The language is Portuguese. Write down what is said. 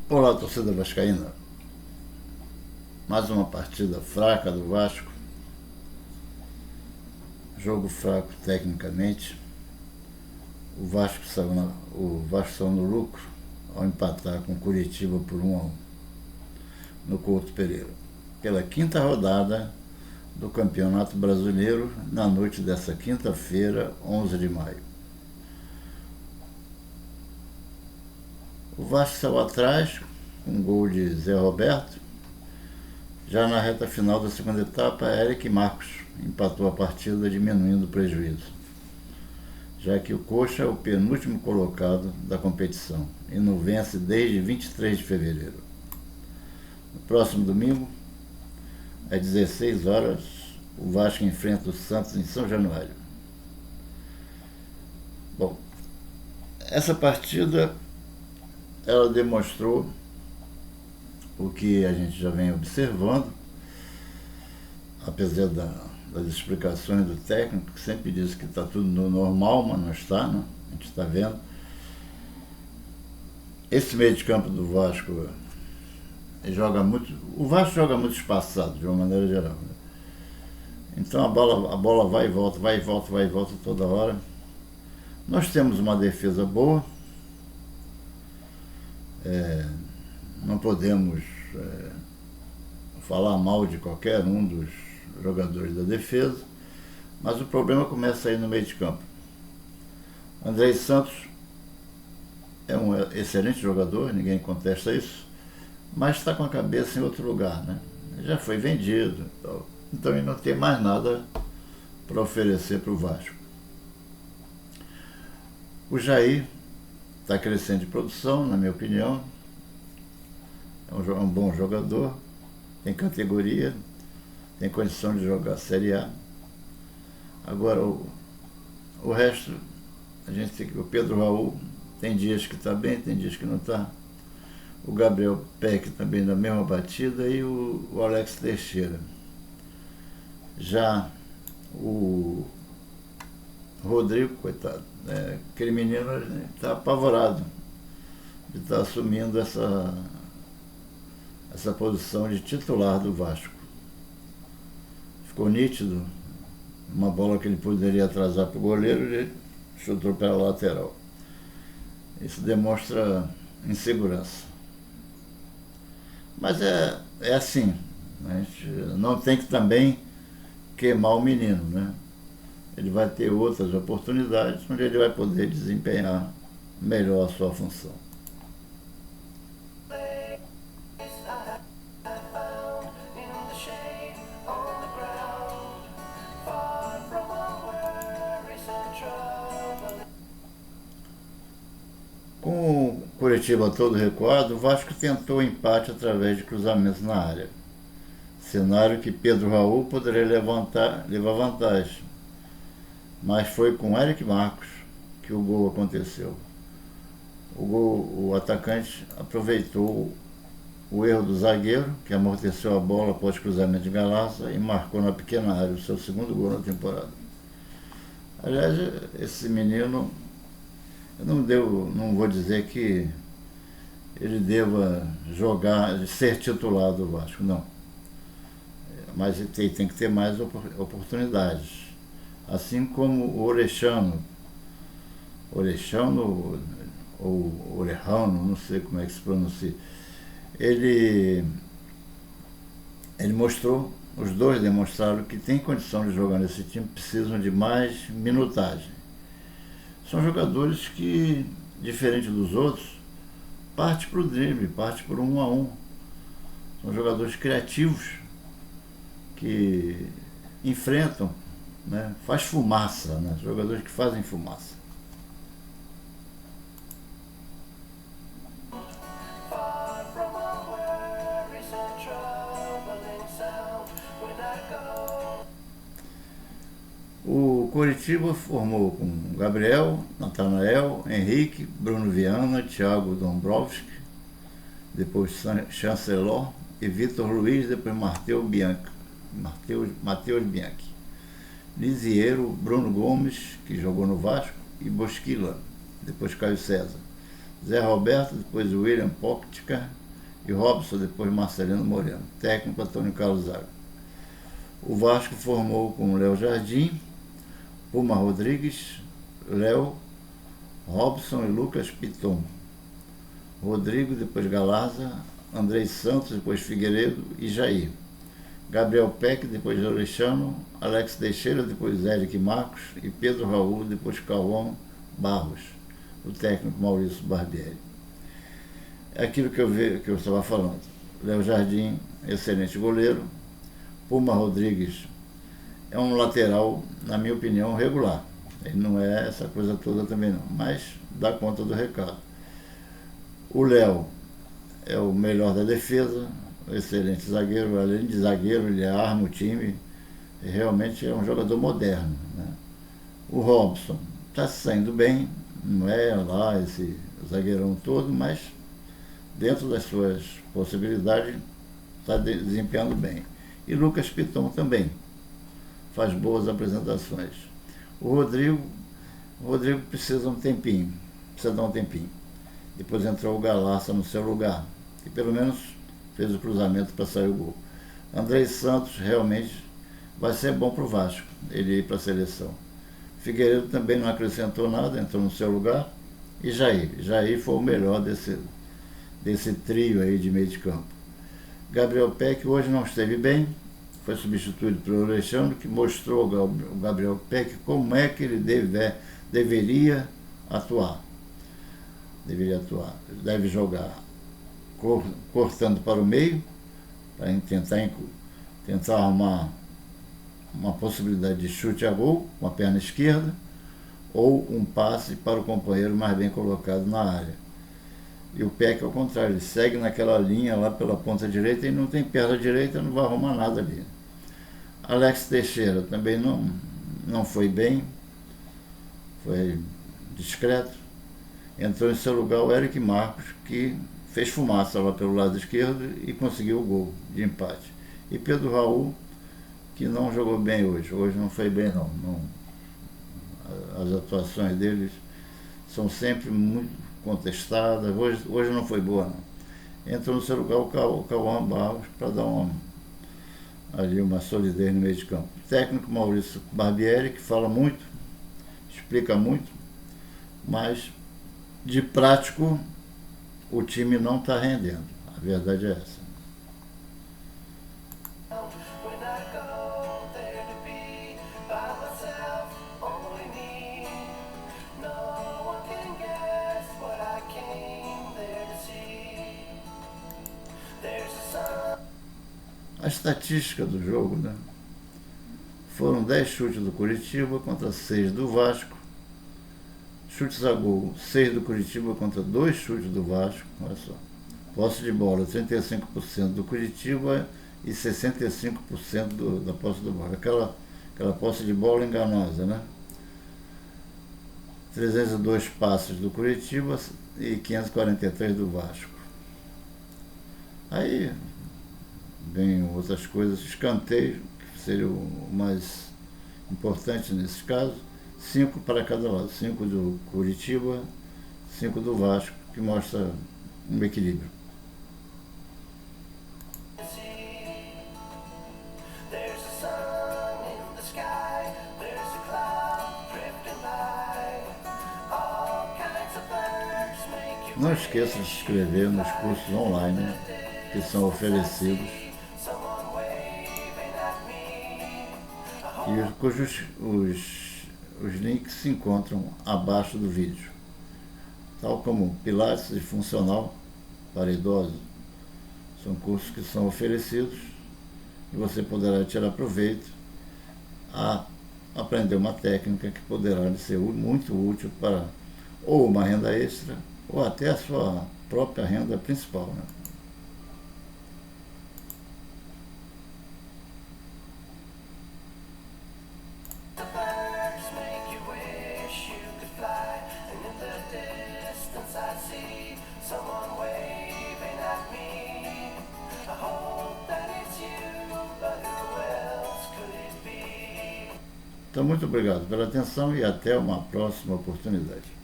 Olá, torcida vascaína. Mais uma partida fraca do Vasco. Jogo fraco tecnicamente. O Vasco saiu no lucro ao empatar com o Curitiba por 1-1 no Couto Pereira, pela quinta rodada do Campeonato Brasileiro, na noite dessa quinta-feira, 11 de maio. O Vasco saiu atrás com um gol de Zé Roberto. Já na reta final da segunda etapa, Eric Marcos empatou a partida, diminuindo o prejuízo, já que o Coxa é o penúltimo colocado da competição e não vence desde 23 de fevereiro. No próximo domingo, às 16 horas, o Vasco enfrenta o Santos em São Januário. Bom, essa partida ela demonstrou o que a gente já vem observando, apesar das explicações do técnico, que sempre diz que está tudo no normal, mas não está, né? A gente está vendo. Esse meio de campo do Vasco joga muito. O Vasco joga muito espaçado, de uma maneira geral, né? Então a bola vai e volta, vai e volta, vai e volta toda hora. Nós temos uma defesa boa. Não podemos falar mal de qualquer um dos jogadores da defesa, mas o problema começa aí no meio de campo. Andrei Santos é um excelente jogador, ninguém contesta isso, mas está com a cabeça em outro lugar, né? Já foi vendido, então ele não tem mais nada para oferecer para o Vasco. O Jair está crescendo de produção, na minha opinião. É um bom jogador, tem categoria, tem condição de jogar a Série A. Agora, o resto, a gente tem que... O Pedro Raul, tem dias que está bem, tem dias que não está. O Gabriel Peck também na mesma batida, e o Alex Teixeira. Já o Rodrigo, coitado, aquele menino está apavorado de estar assumindo essa posição de titular do Vasco. Ficou nítido, uma bola que ele poderia atrasar para o goleiro, ele chutou para a lateral. Isso demonstra insegurança. Mas é assim, a gente não tem que também queimar o menino, né? Ele vai ter outras oportunidades onde ele vai poder desempenhar melhor a sua função. Com o Curitiba todo recuado, o Vasco tentou o empate através de cruzamentos na área, cenário que Pedro Raul poderia levar vantagem, mas foi com Eric Marcos que o gol aconteceu. O atacante aproveitou o erro do zagueiro, que amorteceu a bola após cruzamento de Galaça e marcou na pequena área o seu segundo gol na temporada. Aliás, esse menino, eu não vou dizer que ele deva ser titular do Vasco, não. Mas ele tem que ter mais oportunidades. Assim como o Orechano, ou Orejano, não sei como é que se pronuncia, ele mostrou, os dois demonstraram que tem condição de jogar nesse time, precisam de mais minutagem. São jogadores que, diferente dos outros, parte para o drible, parte por 1-1. São jogadores criativos que enfrentam, né? Faz fumaça, né? Jogadores que fazem fumaça. O Curitiba formou com Gabriel, Natanael, Henrique, Bruno Viana, Thiago Dombrovski, depois Chancellor e Vitor Luiz, depois Matheus Bianchi. Lisiero, Bruno Gomes, que jogou no Vasco, e Bosquila, depois Caio César. Zé Roberto, depois William Póctica e Robson, depois Marcelino Moreno. Técnico Antônio Carlos Zaga. O Vasco formou com Léo Jardim, Puma Rodrigues, Léo, Robson e Lucas Piton. Rodrigo, depois Galarza, Andrei Santos, depois Figueiredo e Jair. Gabriel Peck, depois Alexandre, Alex Teixeira, depois Eric Marcos e Pedro Raul, depois Cauã Barros, o técnico Maurício Barbieri. É aquilo que eu estava falando. Léo Jardim, excelente goleiro. Puma Rodrigues é um lateral, na minha opinião, regular. Ele não é essa coisa toda também não, mas dá conta do recado. O Léo é o melhor da defesa, excelente zagueiro, além de zagueiro, ele arma o time, realmente é um jogador moderno, né? O Robson está saindo bem, não é lá esse zagueirão todo, mas dentro das suas possibilidades está desempenhando bem. E Lucas Piton também faz boas apresentações. O Rodrigo precisa dar um tempinho. Depois entrou o Galarza no seu lugar, que pelo menos fez o cruzamento para sair o gol. Andrei Santos realmente vai ser bom para o Vasco, ele ir para a seleção. Figueiredo também não acrescentou nada, entrou no seu lugar. E Jair foi o melhor desse trio aí de meio de campo. Gabriel Peck hoje não esteve bem, foi substituído pelo Alexandre, que mostrou ao Gabriel Peck como é que ele deveria atuar. Deve jogar cortando para o meio, para tentar arrumar uma possibilidade de chute a gol com a perna esquerda, ou um passe para o companheiro mais bem colocado na área. E o Peck, ao contrário, ele segue naquela linha lá pela ponta direita e não tem perna direita, não vai arrumar nada ali. Alex Teixeira também não foi bem, foi discreto. Entrou em seu lugar o Eric Marcos, que fez fumaça lá pelo lado esquerdo e conseguiu o gol de empate. E Pedro Raul, que não jogou bem hoje não foi bem não. As atuações deles são sempre muito contestadas, hoje não foi boa não. Entrou no seu lugar o Cauã Barros para dar uma solidez no meio de campo. O técnico Maurício Barbieri, que fala muito, explica muito, mas de prático o time não está rendendo. A verdade é essa. A estatística do jogo, né? Foram 10 chutes do Curitiba contra 6 do Vasco. Chutes a gol, 6 do Curitiba contra 2 chutes do Vasco. Olha só. Posse de bola, 35% do Curitiba e 65% da posse de bola. Aquela posse de bola enganosa, né? 302 passes do Curitiba e 543 do Vasco. Aí vem outras coisas, escanteio, que seria o mais importante nesse caso, 5 para cada lado, 5 do Curitiba, 5 do Vasco, que mostra um equilíbrio. Não esqueça de se inscrever nos cursos online que são oferecidos e cujos os links se encontram abaixo do vídeo, tal como Pilates e Funcional para idosos. São cursos que são oferecidos e você poderá tirar proveito a aprender uma técnica que poderá lhe ser muito útil para ou uma renda extra ou até a sua própria renda principal, né? Então, muito obrigado pela atenção e até uma próxima oportunidade.